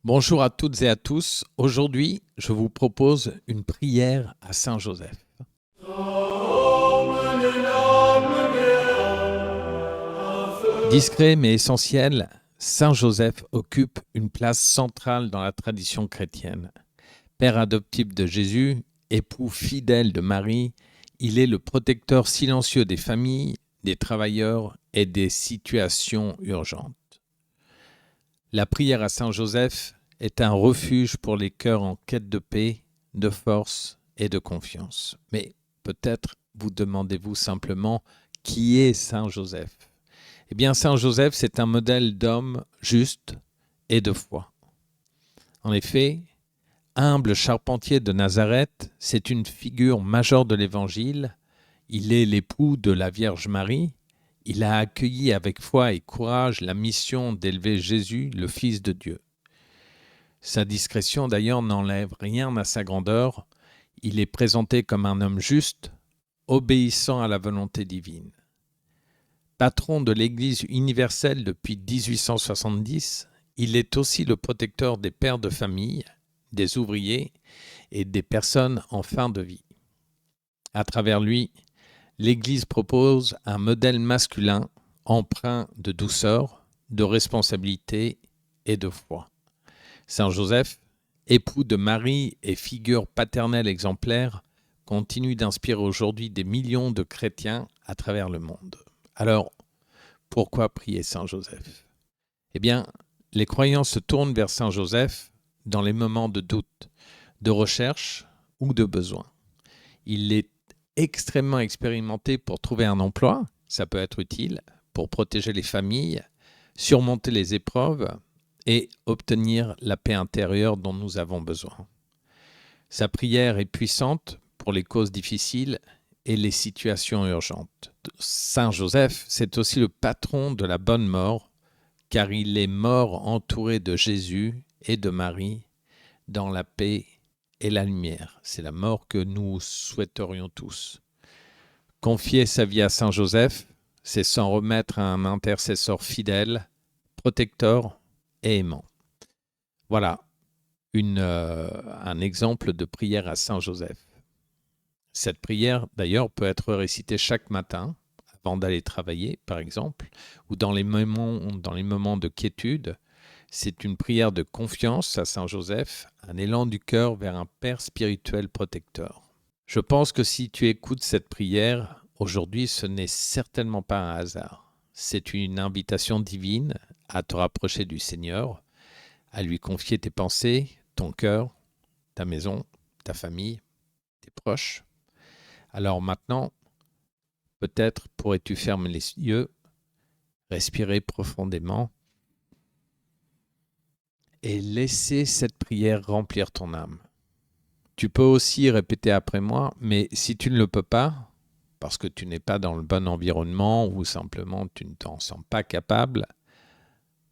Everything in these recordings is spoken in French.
Bonjour à toutes et à tous. Aujourd'hui, je vous propose une prière à Saint Joseph. Discret mais essentiel, Saint Joseph occupe une place centrale dans la tradition chrétienne. Père adoptif de Jésus, époux fidèle de Marie, il est le protecteur silencieux des familles, des travailleurs et des situations urgentes. La prière à Saint Joseph est un refuge pour les cœurs en quête de paix, de force et de confiance. Mais peut-être vous demandez-vous simplement qui est Saint Joseph ? Eh bien, Saint Joseph, c'est un modèle d'homme juste et de foi. En effet, humble charpentier de Nazareth, c'est une figure majeure de l'Évangile. Il est l'époux de la Vierge Marie. Il a accueilli avec foi et courage la mission d'élever Jésus, le Fils de Dieu. Sa discrétion d'ailleurs n'enlève rien à sa grandeur. Il est présenté comme un homme juste, obéissant à la volonté divine. Patron de l'Église universelle depuis 1870, il est aussi le protecteur des pères de famille, des ouvriers et des personnes en fin de vie. À travers lui, l'Église propose un modèle masculin empreint de douceur, de responsabilité et de foi. Saint Joseph, époux de Marie et figure paternelle exemplaire, continue d'inspirer aujourd'hui des millions de chrétiens à travers le monde. Alors, pourquoi prier Saint Joseph ? Eh bien, les croyants se tournent vers Saint Joseph dans les moments de doute, de recherche ou de besoin. Il est extrêmement expérimenté pour trouver un emploi, ça peut être utile, pour protéger les familles, surmonter les épreuves et obtenir la paix intérieure dont nous avons besoin. Sa prière est puissante pour les causes difficiles et les situations urgentes. Saint Joseph, c'est aussi le patron de la bonne mort, car il est mort entouré de Jésus et de Marie dans la paix et la lumière. C'est la mort que nous souhaiterions tous. Confier sa vie à Saint Joseph, c'est s'en remettre à un intercesseur fidèle, protecteur et aimant. Voilà un exemple de prière à Saint Joseph. Cette prière, d'ailleurs, peut être récitée chaque matin, avant d'aller travailler, par exemple, ou dans les moments de quiétude. C'est une prière de confiance à Saint Joseph, un élan du cœur vers un Père spirituel protecteur. Je pense que si tu écoutes cette prière, aujourd'hui, ce n'est certainement pas un hasard. C'est une invitation divine à te rapprocher du Seigneur, à lui confier tes pensées, ton cœur, ta maison, ta famille, tes proches. Alors maintenant, peut-être pourrais-tu fermer les yeux, respirer profondément et laisser cette prière remplir ton âme. Tu peux aussi répéter après moi, mais si tu ne le peux pas, parce que tu n'es pas dans le bon environnement ou simplement tu ne t'en sens pas capable,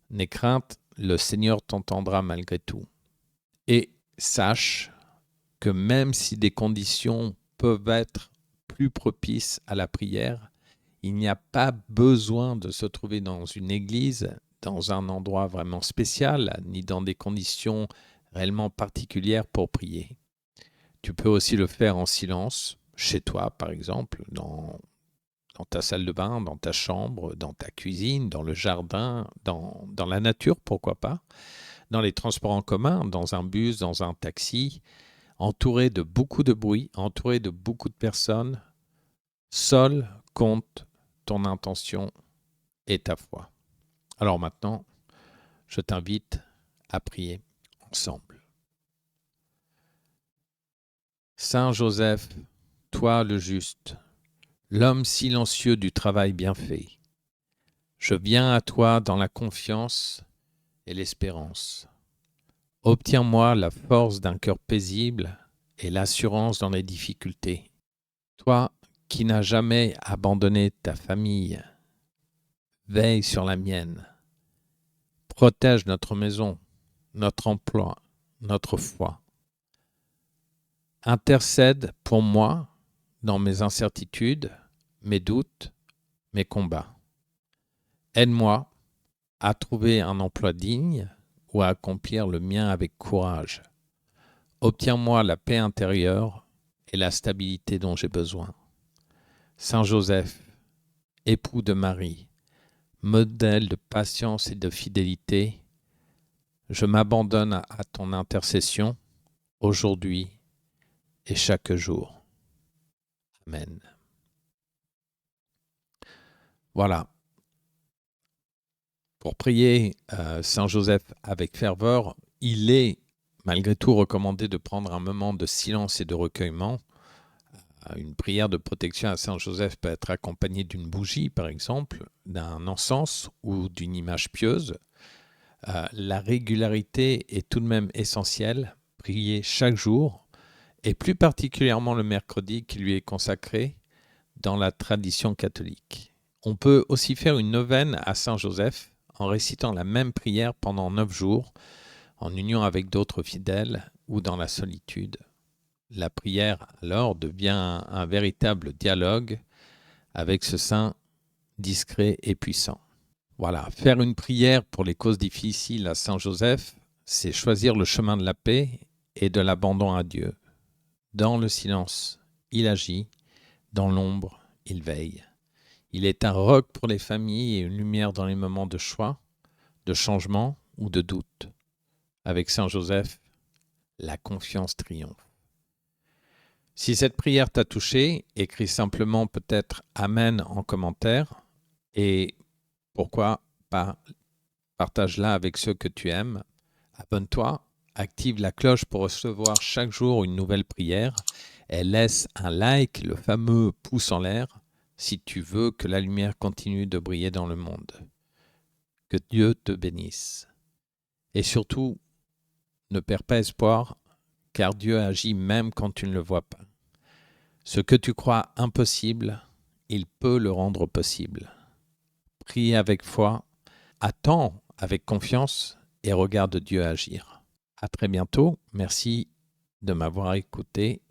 n'aie crainte, le Seigneur t'entendra malgré tout. Et sache que même si des conditions peuvent être plus propices à la prière, il n'y a pas besoin de se trouver dans une église, dans un endroit vraiment spécial, ni dans des conditions réellement particulières pour prier. Tu peux aussi le faire en silence, chez toi par exemple, dans ta salle de bain, dans ta chambre, dans ta cuisine, dans le jardin, dans la nature, pourquoi pas, dans les transports en commun, dans un bus, dans un taxi, entouré de beaucoup de bruit, entouré de beaucoup de personnes. Seul compte ton intention et ta foi. Alors maintenant, je t'invite à prier ensemble. Saint Joseph, toi le juste, l'homme silencieux du travail bien fait, je viens à toi dans la confiance et l'espérance. Obtiens-moi la force d'un cœur paisible et l'assurance dans les difficultés. Toi qui n'as jamais abandonné ta famille, veille sur la mienne. Protège notre maison, notre emploi, notre foi. Intercède pour moi dans mes incertitudes, mes doutes, mes combats. Aide-moi à trouver un emploi digne ou à accomplir le mien avec courage. Obtiens-moi la paix intérieure et la stabilité dont j'ai besoin. Saint Joseph, époux de Marie, modèle de patience et de fidélité, je m'abandonne à ton intercession aujourd'hui et chaque jour. Amen. Voilà. Pour prier Saint Joseph avec ferveur, il est malgré tout recommandé de prendre un moment de silence et de recueillement. Une prière de protection à Saint Joseph peut être accompagnée d'une bougie, par exemple, d'un encens ou d'une image pieuse. La régularité est tout de même essentielle. Prier chaque jour, et plus particulièrement le mercredi qui lui est consacré dans la tradition catholique. On peut aussi faire une neuvaine à Saint Joseph en récitant la même prière pendant 9 jours, en union avec d'autres fidèles ou dans la solitude. La prière, alors, devient un véritable dialogue avec ce saint discret et puissant. Voilà, faire une prière pour les causes difficiles à Saint Joseph, c'est choisir le chemin de la paix et de l'abandon à Dieu. Dans le silence, il agit, dans l'ombre, il veille. Il est un roc pour les familles et une lumière dans les moments de choix, de changement ou de doute. Avec Saint Joseph, la confiance triomphe. Si cette prière t'a touché, écris simplement peut-être Amen en commentaire et pourquoi pas partage-la avec ceux que tu aimes. Abonne-toi, active la cloche pour recevoir chaque jour une nouvelle prière et laisse un like, le fameux pouce en l'air, si tu veux que la lumière continue de briller dans le monde. Que Dieu te bénisse. Et surtout, ne perds pas espoir, car Dieu agit même quand tu ne le vois pas. Ce que tu crois impossible, il peut le rendre possible. Prie avec foi, attends avec confiance et regarde Dieu agir. À très bientôt. Merci de m'avoir écouté.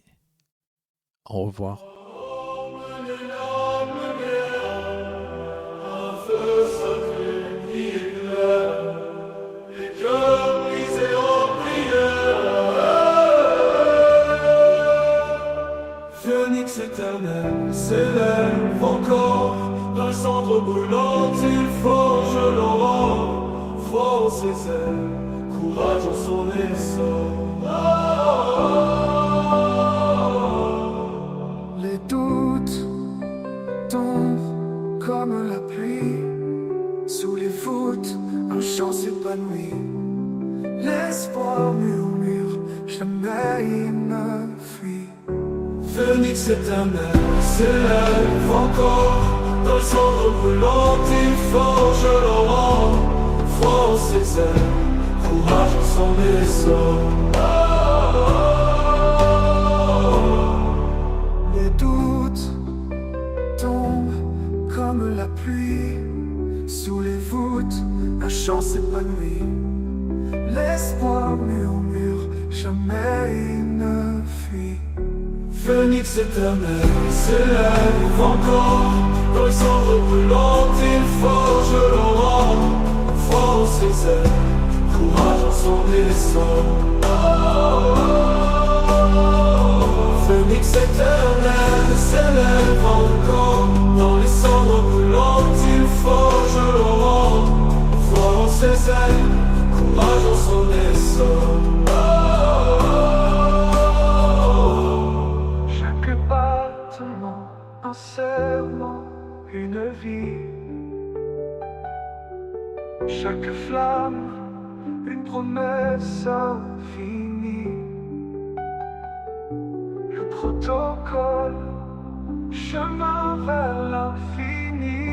Au revoir. Phénix éternel s'élève encore, d'un cendre brûlante il forge l'aurore. Foi en ses ailes, courage en son essor. Les doutes tombent comme la pluie, sous les voûtes un chant s'épanouit. L'espoir murmure, jamais il ne fuit. Phénix éternel s'élève encore, dans le cendre brûlante il forge l'aurore. Foi en ses ailes, courage en son essor. Les doutes tombent comme la pluie, sous les voûtes un chant s'épanouit. L'espoir murmure, jamais il ne fuit. Phénix éternel s'élève encore, dans le cendre brûlante il forge l'aurore. Foi en ses ailes, courage en son essor. Phénix éternel s'élève encore, dans les cendres brûlantes il forge l'aurore. Foi en ses ailes, courage en son essor. Un serment, une vie. Chaque flamme, une promesse infinie. Le protocole, chemin vers l'infini.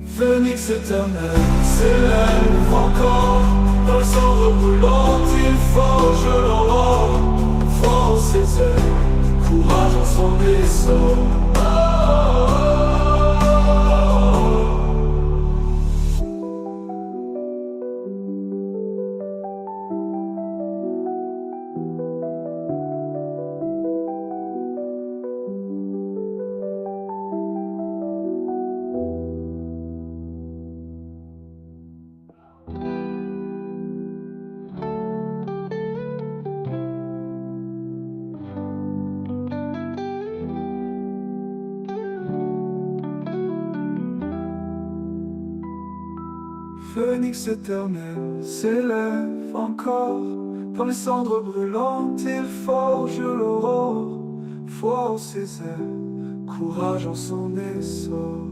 Phénix éternel s'élève encore, dans le cendre brûlante il forge l'aurore. Foi en ses ailes, courage en son essor. phénix éternel s'élève encore. Dans les cendres brûlantes, il forge l'aurore. Foi en ses ailes, courage en son essor.